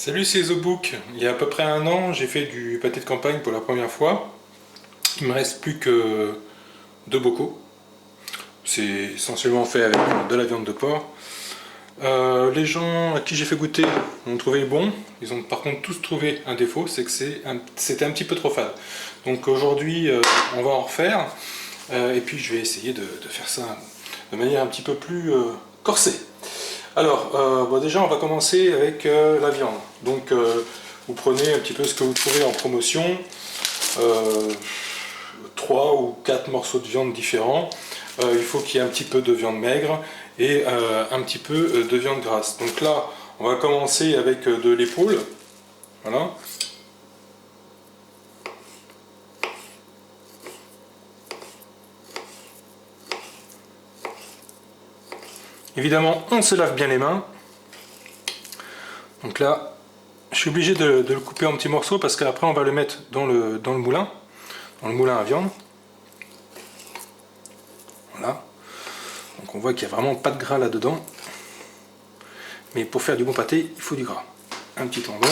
Salut, c'est TheBook. Il y a à peu près un an, j'ai fait du pâté de campagne pour la première fois. Il me reste plus que deux bocaux. C'est essentiellement fait avec de la viande de porc. Les gens à qui j'ai fait goûter ont trouvé bon. Ils ont par contre tous trouvé un défaut, c'est que c'était un petit peu trop fade. Donc aujourd'hui, on va en refaire. Et puis je vais essayer de faire ça de manière un petit peu plus corsée. Alors, bon, déjà, on va commencer avec la viande. Donc, vous prenez un petit peu ce que vous trouvez en promotion, euh, 3 ou 4 morceaux de viande différents. Il faut qu'il y ait un petit peu de viande maigre et un petit peu de viande grasse. Donc là, on va commencer avec de l'épaule. Voilà. Évidemment, on se lave bien les mains. Donc là, je suis obligé de le couper en petits morceaux parce qu'après on va le mettre dans le moulin à viande. Voilà. Donc on voit qu'il n'y a vraiment pas de gras là-dedans. Mais pour faire du bon pâté, il faut du gras. Un petit tendon.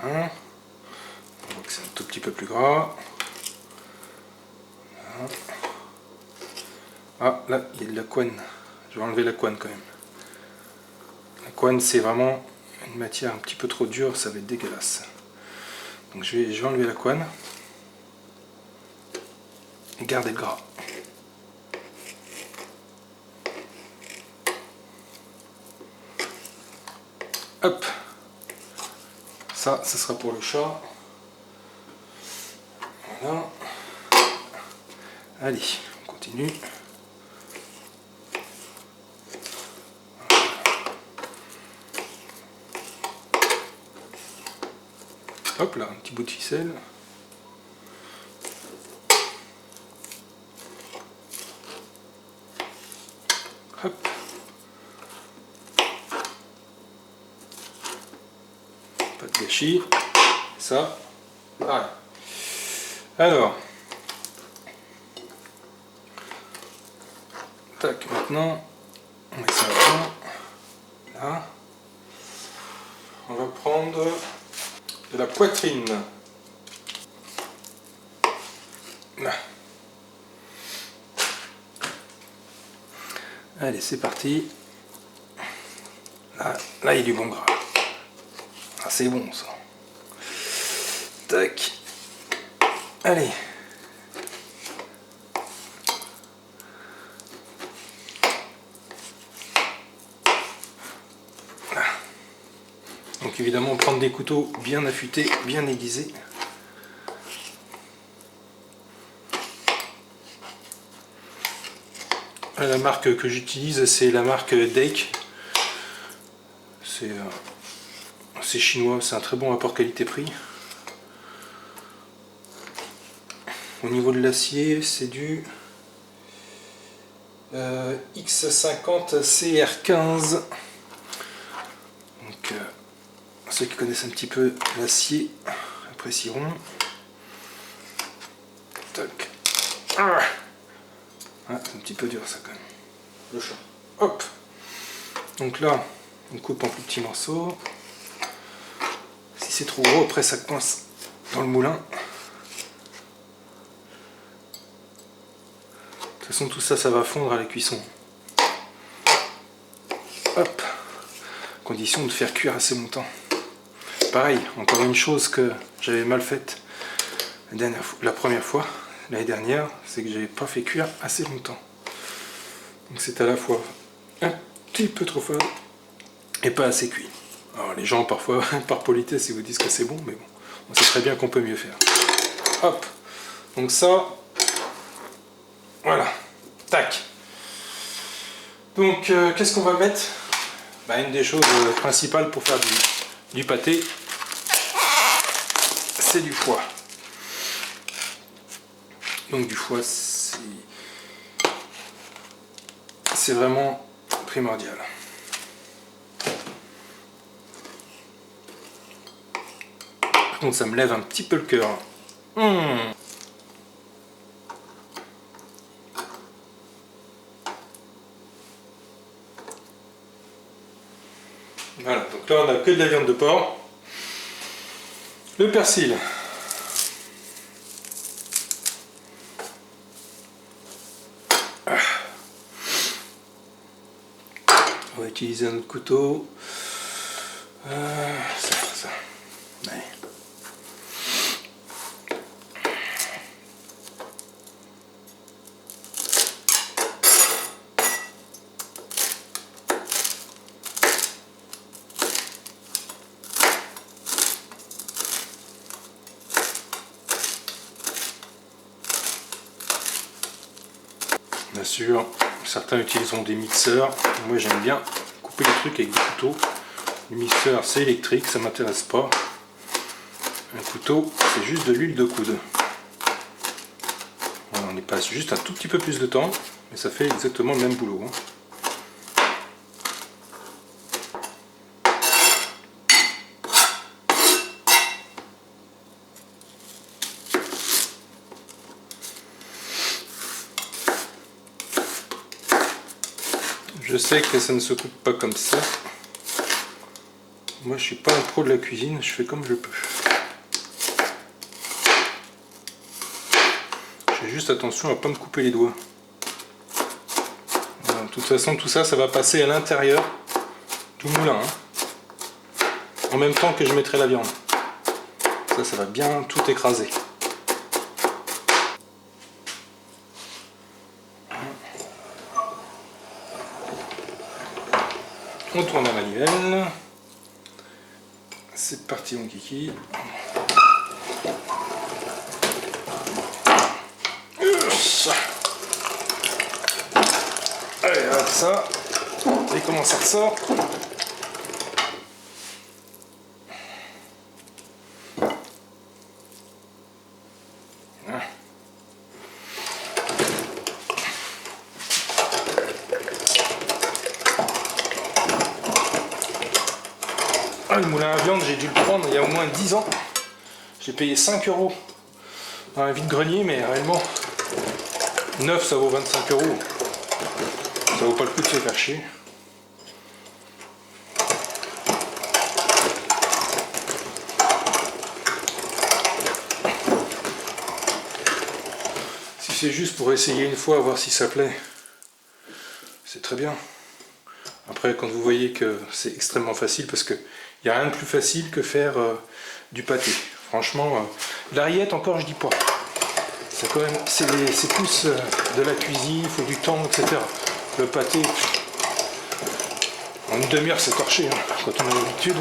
Voilà. On voit que c'est un tout petit peu plus gras. Voilà. Ah, là, il y a de la couenne. Je vais enlever la couenne quand même. La couenne, c'est vraiment une matière un petit peu trop dure, ça va être dégueulasse. Donc je vais enlever la couenne. Et garder le gras. Hop. Ça sera pour le chat. Voilà. Allez, on continue. Hop là, un petit bout de ficelle. Hop. Pas de gâchis. Ça, voilà. Alors, tac, maintenant, on met ça là. On va prendre de la poitrine. Là. Allez, c'est parti. Là, il y a du bon gras. Ah, c'est bon ça. Tac. Allez. Là. Donc évidemment, prendre des couteaux bien affûtés, bien aiguisés. La marque que j'utilise, c'est la marque Dake. C'est chinois, c'est un très bon rapport qualité-prix. Au niveau de l'acier, c'est du X50 CR15. Donc, ceux qui connaissent un petit peu l'acier apprécieront. Tac. Ah, c'est un petit peu dur ça quand même. Le chat. Hop. Donc là, on coupe en plus petits morceaux. Si c'est trop gros, après ça coince dans le moulin. De toute façon, tout ça, ça va fondre à la cuisson. Hop. Condition de faire cuire assez longtemps. Pareil, encore une chose que j'avais mal faite la première fois, l'année dernière, c'est que j'avais pas fait cuire assez longtemps. Donc c'est à la fois un petit peu trop fade et pas assez cuit. Alors les gens parfois, par politesse, ils vous disent que c'est bon, mais bon, on sait très bien qu'on peut mieux faire. Hop. Donc ça, voilà. Tac. Donc qu'est-ce qu'on va mettre? Une des choses principales pour faire du pâté, c'est du foie. Donc du foie, c'est vraiment primordial. Par contre, ça me lève un petit peu le cœur. Voilà, donc là on n'a que de la viande de porc. Le persil. On va utiliser un autre couteau. Ça. Ouais. Bien sûr, certains utiliseront des mixeurs. Moi j'aime bien couper les trucs avec des couteaux. Le mixeur c'est électrique, ça m'intéresse pas. Un couteau c'est juste de l'huile de coude. Voilà, on y passe juste un tout petit peu plus de temps, mais ça fait exactement le même boulot. Je sais que ça ne se coupe pas comme ça. Moi je suis pas un pro de la cuisine, je fais comme je peux. Je fais juste attention à ne pas me couper les doigts. Voilà, de toute façon tout ça, ça va passer à l'intérieur du moulin. En même temps que je mettrai la viande. Ça va bien tout écraser. On tourne la manivelle. C'est parti mon kiki. Allez hop ça. Et comment ça ressort? Le moulin à viande, j'ai dû le prendre il y a au moins 10 ans. J'ai payé 5 € dans un vide-grenier, mais réellement, neuf ça vaut 25 €. Ça vaut pas le coup de se faire chier. Si c'est juste pour essayer une fois, voir si ça plaît, c'est très bien. Après, quand vous voyez que c'est extrêmement facile, parce qu'il n'y a rien de plus facile que faire du pâté. Franchement, la rillette encore, je dis pas. C'est quand même, c'est plus de la cuisine, il faut du temps, etc. Le pâté, en une demi-heure, c'est torché, hein, quand on a l'habitude.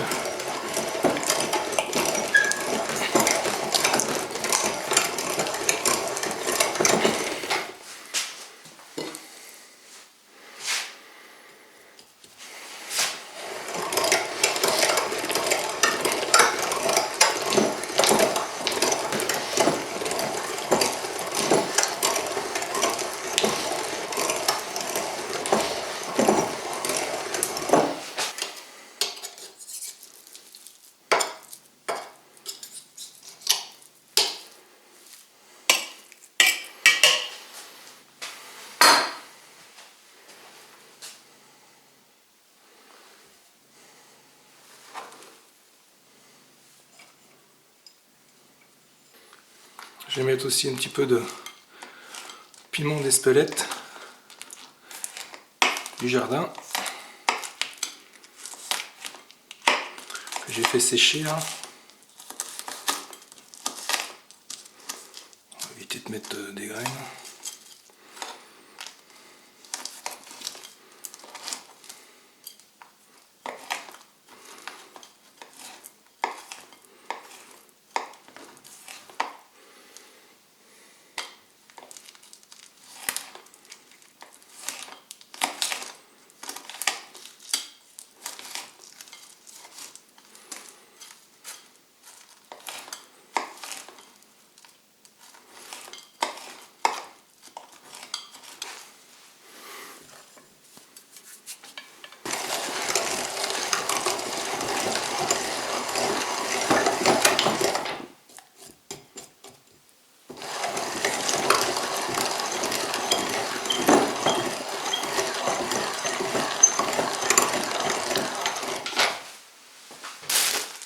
Je vais mettre aussi un petit peu de piment d'Espelette du jardin que j'ai fait sécher là. On va éviter de mettre des graines.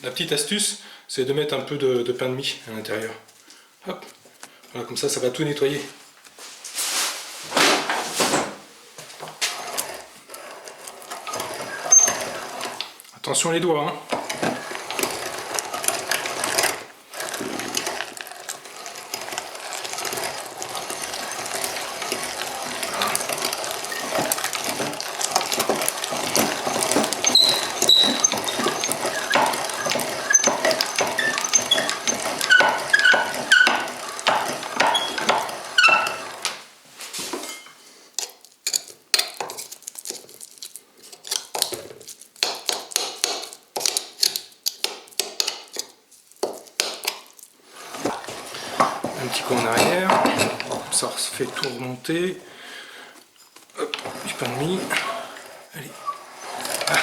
La petite astuce, c'est de mettre un peu de pain de mie à l'intérieur. Hop, voilà, comme ça va tout nettoyer. Attention les doigts, hein. Un petit coup en arrière, ça fait tout remonter. Hop, du pain de mie. Allez. Ah.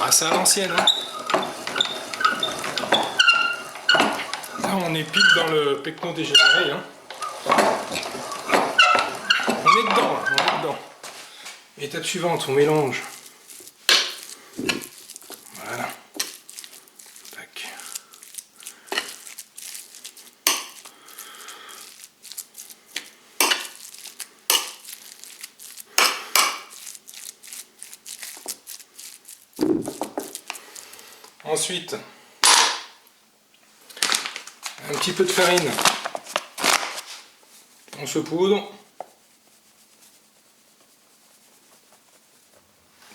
Ah, c'est à l'ancienne, hein. Là, on est pile dans le pecno dégénéré, hein. On est dedans, on est dedans. Étape suivante, on mélange. Voilà. Tac. Ensuite, un petit peu de farine. On se poudre.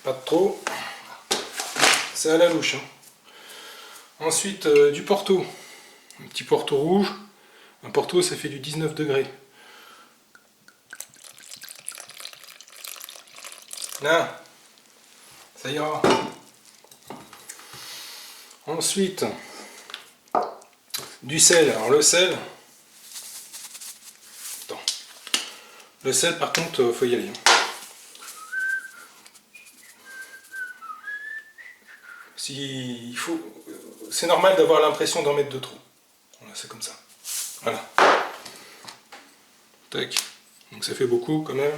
Pas de trop. C'est à la louche, hein. Ensuite, du Porto. Un petit Porto rouge. Un Porto, ça fait du 19 degrés. Là, ça ira. Ensuite, du sel. Alors le sel, attends. Le sel, par contre, faut y aller. Si, c'est normal d'avoir l'impression d'en mettre de trop. Voilà, c'est comme ça. Voilà. Tac. Donc ça fait beaucoup quand même.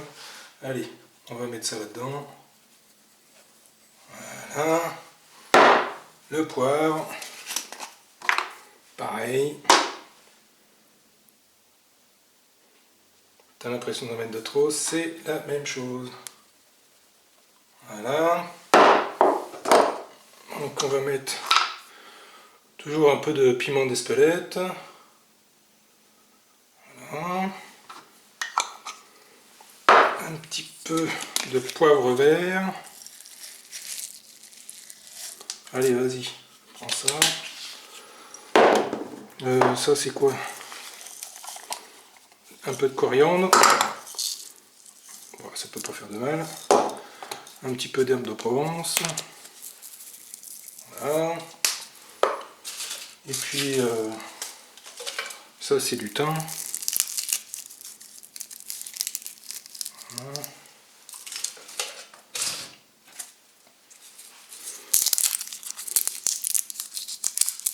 Allez, on va mettre ça là-dedans. Voilà. Le poivre. Pareil. T'as l'impression d'en mettre de trop, c'est la même chose. Voilà. Donc on va mettre toujours un peu de piment d'Espelette. Voilà. Un petit peu de poivre vert. Allez, vas-y, prends ça. Ça c'est quoi? Un peu de coriandre. Bon, ça peut pas faire de mal. Un petit peu d'herbe de Provence. Voilà. Et puis ça c'est du thym. Voilà.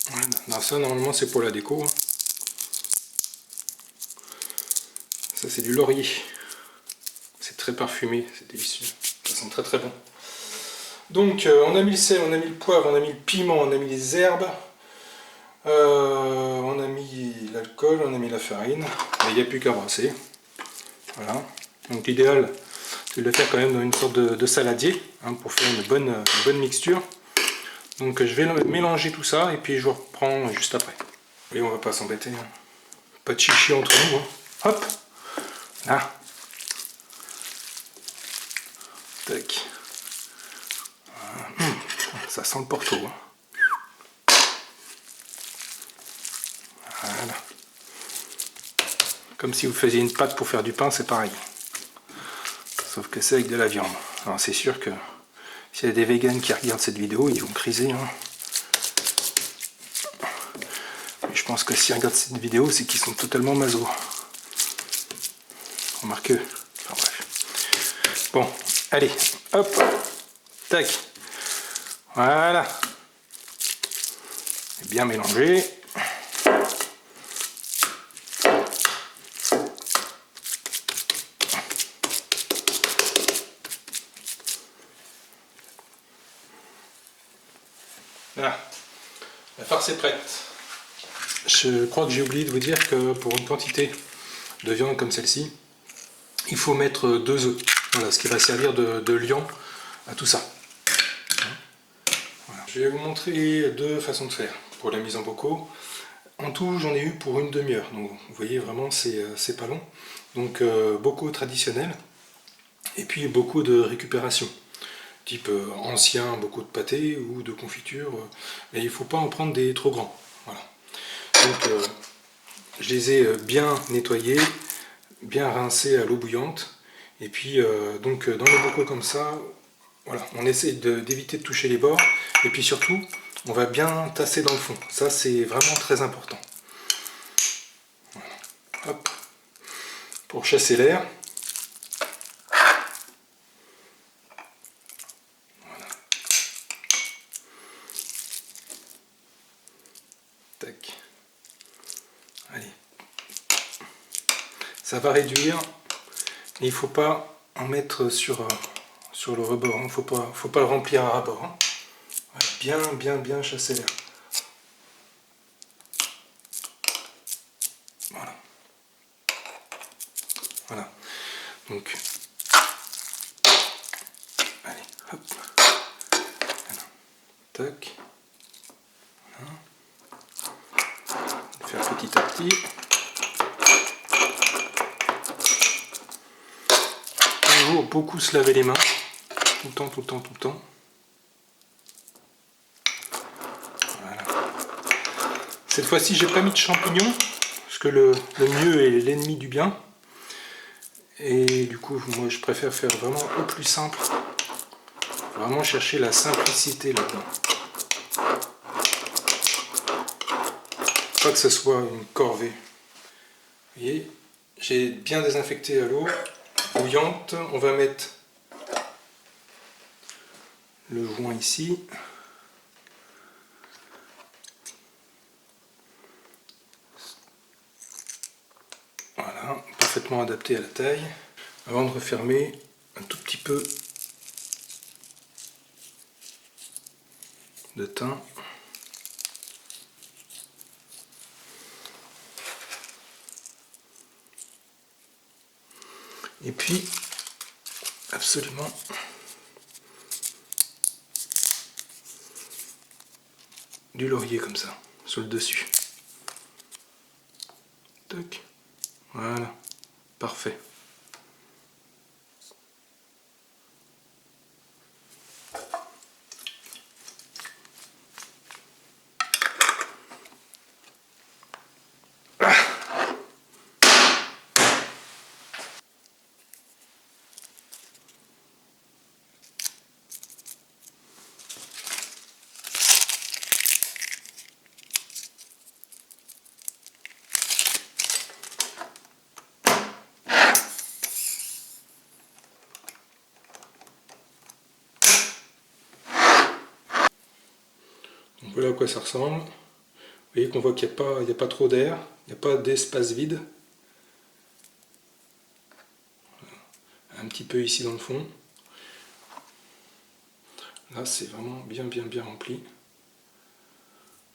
Voilà. Non, ça normalement c'est pour la déco. Ça c'est du laurier. C'est très parfumé, c'est délicieux. Ça sent très très bon. Donc on a mis le sel, on a mis le poivre, on a mis le piment, on a mis les herbes. On a mis l'alcool, on a mis la farine. Il n'y a plus qu'à brasser. Voilà. Donc l'idéal c'est de le faire quand même dans une sorte de saladier, hein, pour faire une bonne mixture. Donc je vais mélanger tout ça et puis je vous reprends juste après. Et on va pas s'embêter. Hein. Pas de chichi entre nous. Hein. Hop. Là. Tac. Ça sent le Porto. Hein. Voilà. Comme si vous faisiez une pâte pour faire du pain, c'est pareil. Sauf que c'est avec de la viande. Alors c'est sûr que s'il y a des véganes qui regardent cette vidéo, ils vont criser. Hein. Mais je pense que s'ils regardent cette vidéo, c'est qu'ils sont totalement maso. Remarquez. Enfin bref. Bon, allez, hop, tac. Voilà. Bien mélanger. Voilà, la farce est prête. Je crois que j'ai oublié de vous dire que pour une quantité de viande comme celle-ci, il faut mettre 2 œufs. Voilà, ce qui va servir de liant à tout ça. Voilà. Je vais vous montrer 2 façons de faire pour la mise en bocaux. En tout, j'en ai eu pour une demi-heure. Donc, vous voyez, vraiment, c'est pas long. Donc, bocaux traditionnels. Et puis, beaucoup de récupération. Type ancien, beaucoup de pâté ou de confiture. Mais il ne faut pas en prendre des trop grands. Voilà. Donc, je les ai bien nettoyés, bien rincés à l'eau bouillante. Et puis, donc, dans les bocaux comme ça, voilà, on essaie d'éviter de toucher les bords. Et puis surtout, on va bien tasser dans le fond. Ça, c'est vraiment très important. Voilà. Hop. Pour chasser l'air. Voilà. Tac. Allez. Ça va réduire. Mais il ne faut pas en mettre sur le rebord. Il ne faut pas le remplir à ras-bord. Hein. Voilà. Bien chasser l'air. Voilà. Voilà. Donc, allez, hop. Voilà. Tac. Voilà. On va faire petit à petit. Toujours beaucoup se laver les mains. Tout le temps. Voilà. Cette fois-ci, j'ai pas mis de champignons, parce que le mieux est l'ennemi du bien. Et du coup, moi, je préfère faire vraiment au plus simple. Vraiment chercher la simplicité là-dedans. Pas que ce soit une corvée. Vous voyez, j'ai bien désinfecté à l'eau bouillante. On va mettre le joint ici. Voilà, parfaitement adapté à la taille. Avant de refermer, un tout petit peu de thym. Et puis, absolument, du laurier comme ça, sur le dessus. Tac. Voilà, parfait. Donc voilà à quoi ça ressemble. Vous voyez qu'on voit qu'il n'y a pas trop d'air, il n'y a pas d'espace vide. Voilà. Un petit peu ici dans le fond. Là c'est vraiment bien rempli.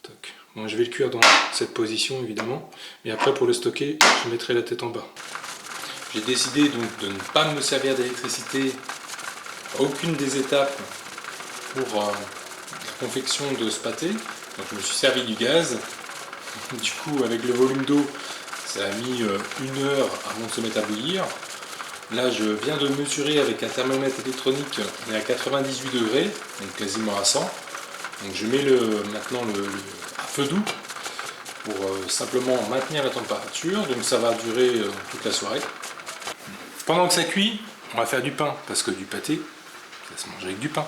Toc. Bon, je vais le cuire dans cette position évidemment, mais après pour le stocker, je mettrai la tête en bas. J'ai décidé donc de ne pas me servir d'électricité à aucune des étapes pour la confection de ce pâté. Donc je me suis servi du gaz. Du coup avec le volume d'eau, ça a mis 1 heure avant de se mettre à bouillir. Là je viens de mesurer avec un thermomètre électronique, on est à 98 degrés, donc quasiment à 100. Donc je mets maintenant à feu doux pour simplement maintenir la température. Donc ça va durer toute la soirée. Pendant que ça cuit, on va faire du pain, parce que du pâté, ça se mange avec du pain.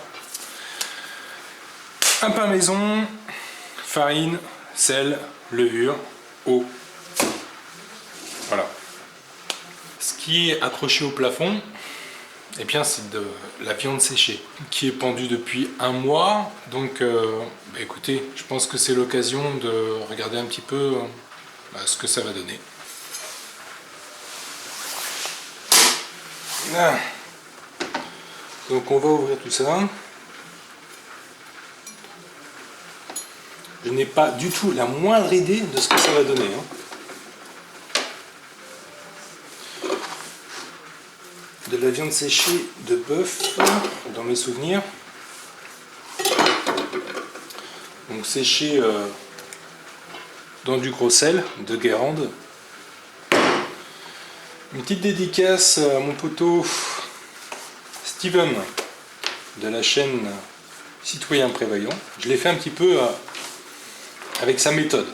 Un pain maison, farine, sel, levure, eau. Voilà. Ce qui est accroché au plafond, Eh bien, c'est de la viande séchée qui est pendue depuis un mois. Donc, écoutez, je pense que c'est l'occasion de regarder un petit peu ce que ça va donner. Ah. Donc, on va ouvrir tout ça. Je n'ai pas du tout la moindre idée de ce que ça va donner. De la viande séchée de bœuf, dans mes souvenirs. Donc séchée dans du gros sel de Guérande. Une petite dédicace à mon poteau Steven de la chaîne Citoyen Prévoyant. Je l'ai fait un petit peu avec sa méthode.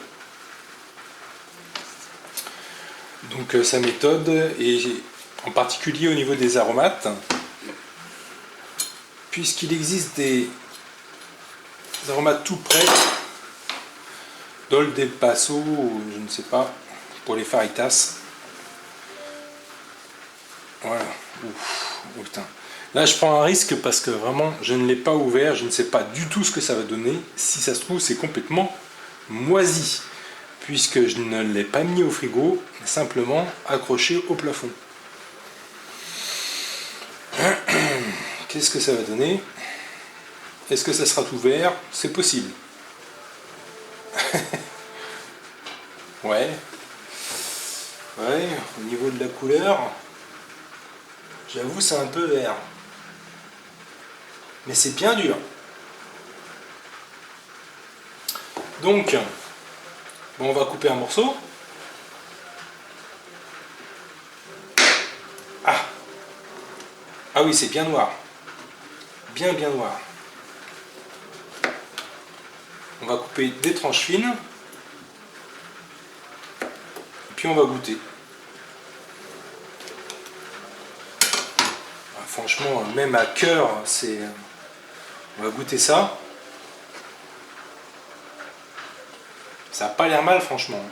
Donc sa méthode est en particulier au niveau des aromates, puisqu'il existe des aromates tout prêts, Dol del Paso, ou je ne sais pas, pour les faritas. Voilà. Ouf, oh putain. Là je prends un risque parce que vraiment je ne l'ai pas ouvert, je ne sais pas du tout ce que ça va donner. Si ça se trouve c'est complètement moisi, puisque je ne l'ai pas mis au frigo, simplement accroché au plafond. Qu'est-ce que ça va donner? Est-ce que ça sera tout vert? C'est possible. Ouais. Ouais, au niveau de la couleur, j'avoue c'est un peu vert. Mais c'est bien dur. Donc, bon, on va couper un morceau. Ah oui, c'est bien noir. Bien noir. On va couper des tranches fines. Et puis on va goûter. Franchement, même à cœur, c'est... On va goûter ça. Ça n'a pas l'air mal, franchement.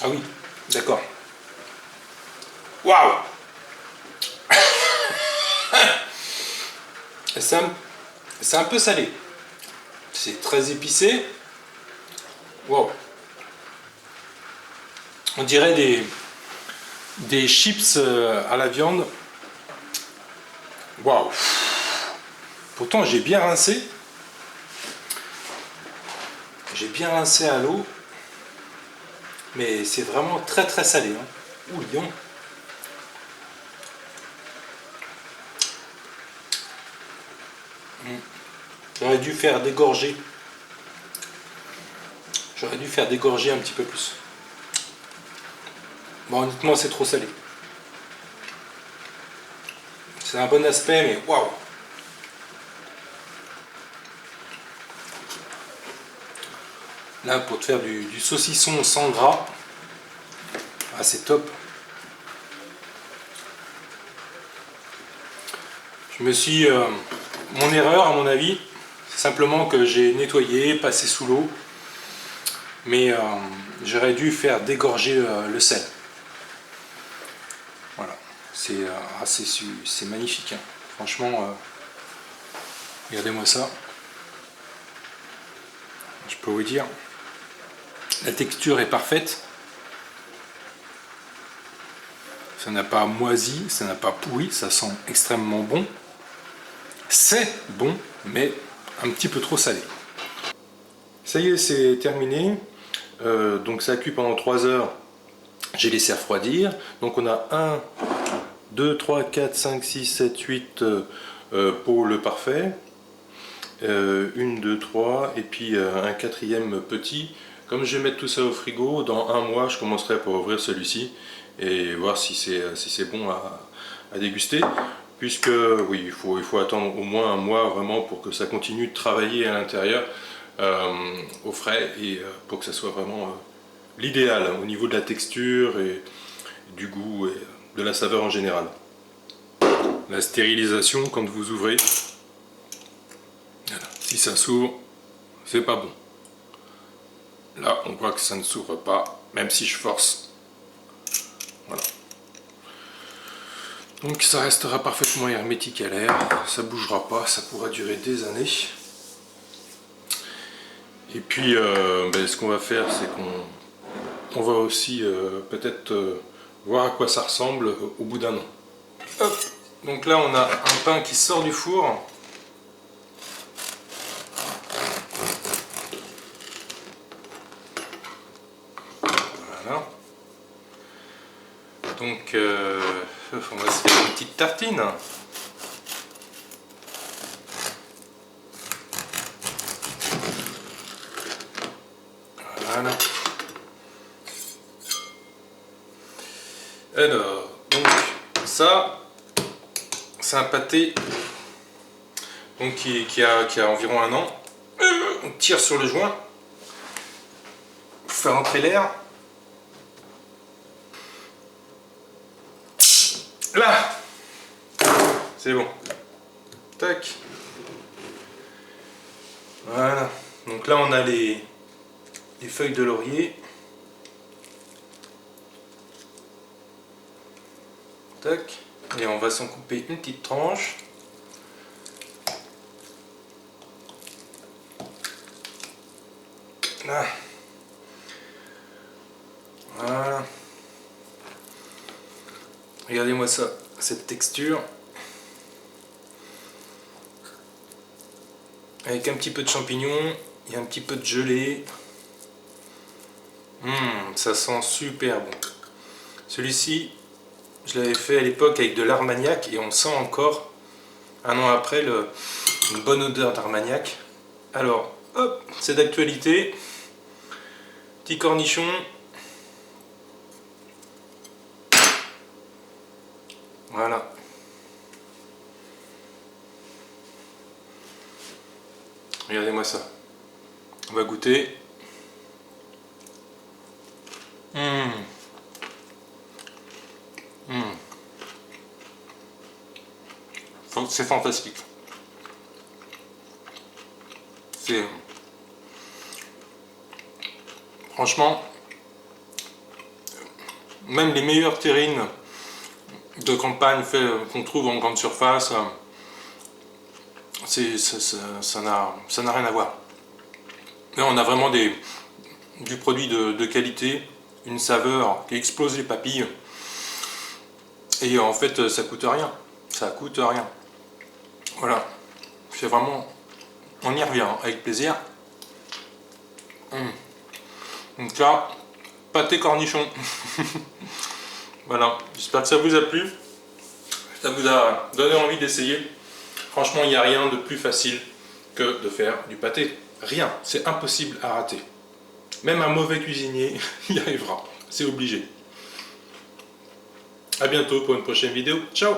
Ah oui, d'accord. Waouh. C'est un peu salé. C'est très épicé. Waouh. On dirait des chips à la viande. Waouh. Pourtant j'ai bien rincé. J'ai bien rincé à l'eau. Mais c'est vraiment très salé. Ouh, lion. J'aurais dû faire dégorger. J'aurais dû faire dégorger un petit peu plus. Bon, honnêtement, c'est trop salé. C'est un bon aspect, mais waouh! Là, pour te faire du saucisson sans gras, ah, c'est top. Je me suis... mon erreur, à mon avis, c'est simplement que j'ai nettoyé, passé sous l'eau, mais j'aurais dû faire dégorger le sel. Voilà, c'est magnifique. Franchement, regardez-moi ça. Je peux vous dire, la texture est parfaite. Ça n'a pas moisi, ça n'a pas pourri, ça sent extrêmement bon. C'est bon, mais un petit peu trop salé. Ça y est, c'est terminé. Donc ça a cuit pendant 3 heures. J'ai laissé refroidir. Donc on a 1, 2, 3, 4, 5, 6, 7, 8 pour le parfait. 1, 2, 3 et puis un quatrième petit. Comme je vais mettre tout ça au frigo, dans un mois je commencerai par ouvrir celui-ci et voir si c'est bon à déguster, puisque oui, il faut attendre au moins un mois vraiment pour que ça continue de travailler à l'intérieur au frais et pour que ça soit vraiment l'idéal au niveau de la texture et du goût et de la saveur en général. La stérilisation, quand vous ouvrez, Si ça s'ouvre, c'est pas bon. Là, on voit que ça ne s'ouvre pas, même si je force. Voilà. Donc ça restera parfaitement hermétique à l'air, ça bougera pas, ça pourra durer des années. Et puis, ce qu'on va faire, c'est qu'on va aussi peut-être voir à quoi ça ressemble au bout d'un an. Hop. Donc là, on a un pain qui sort du four. Voilà. Donc, on va se faire une petite tartine. Voilà. Alors, donc ça, c'est un pâté donc qui a environ un an. On tire sur le joint pour faire entrer l'air. Là, c'est bon. Tac. Voilà. Donc là, on a les feuilles de laurier. Tac. Et on va s'en couper une petite tranche. Là. Voilà. Regardez-moi ça, cette texture. Avec un petit peu de champignons et un petit peu de gelée. Ça sent super bon. Celui-ci, je l'avais fait à l'époque avec de l'Armagnac et on sent encore, un an après, une bonne odeur d'Armagnac. Alors, hop, c'est d'actualité. Petit cornichon. Voilà. Regardez-moi ça. On va goûter. C'est fantastique. C'est... Franchement, même les meilleures terrines de campagne qu'on trouve en grande surface, ça n'a rien à voir. Là, on a vraiment du produit de qualité, une saveur qui explose les papilles. Et en fait, ça coûte rien. Ça coûte rien. Voilà. C'est vraiment... On y revient avec plaisir. Donc là, pâté cornichon. Voilà. J'espère que ça vous a plu. Ça vous a donné envie d'essayer. Franchement, il n'y a rien de plus facile que de faire du pâté. Rien. C'est impossible à rater. Même un mauvais cuisinier y arrivera. C'est obligé. A bientôt pour une prochaine vidéo. Ciao!